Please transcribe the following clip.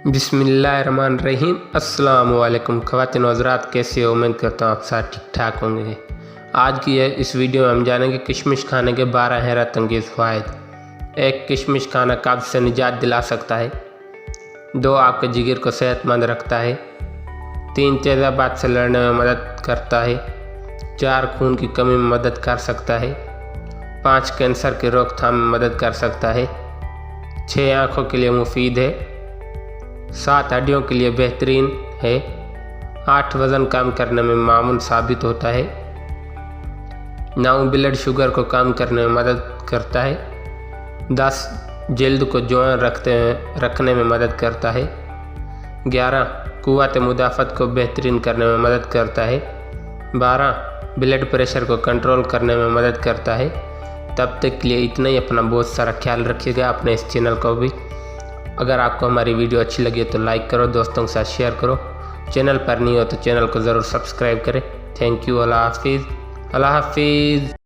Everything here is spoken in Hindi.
बिस्मिल्लाहिर्रहमानिर्रहीम। अस्सलाम वालेकुम ख़वातीन व हज़रात, कैसे हो? उम्मीद करता हूँ आप साथ ठीक ठाक होंगे। आज की इस वीडियो में हम जानेंगे किशमिश खाने के 12 हैरत अंगेज़ फ़ायदे। 1. किशमिश खाना कब्ज़ से निजात दिला सकता है। 2. आपके जिगर को सेहतमंद रखता है। 3. तेज़ाबात से लड़ने में मदद करता है। 4. खून की कमी में मदद कर सकता है। 5. कैंसर की रोकथाम में मदद कर सकता है। 6. आँखों के लिए मुफीद है। 7. हड्डियों के लिए बेहतरीन है। 8. वज़न कम करने में मामून साबित होता है। 9. ब्लड शुगर को कम करने में मदद करता है। 10. जल्द को जवान रखने में मदद करता है। 11. क़ुव्वत मुदाफ़त को बेहतरीन करने में मदद करता है। 12. ब्लड प्रेशर को कंट्रोल करने में मदद करता है। तब तक के लिए इतना ही। अपना बहुत सारा ख्याल रखिएगा, अपने इस चैनल को भी। अगर आपको हमारी वीडियो अच्छी लगी तो लाइक करो, दोस्तों के साथ शेयर करो। चैनल पर नहीं हो तो चैनल को ज़रूर सब्सक्राइब करें। Thank you. अल्लाह हाफिज़।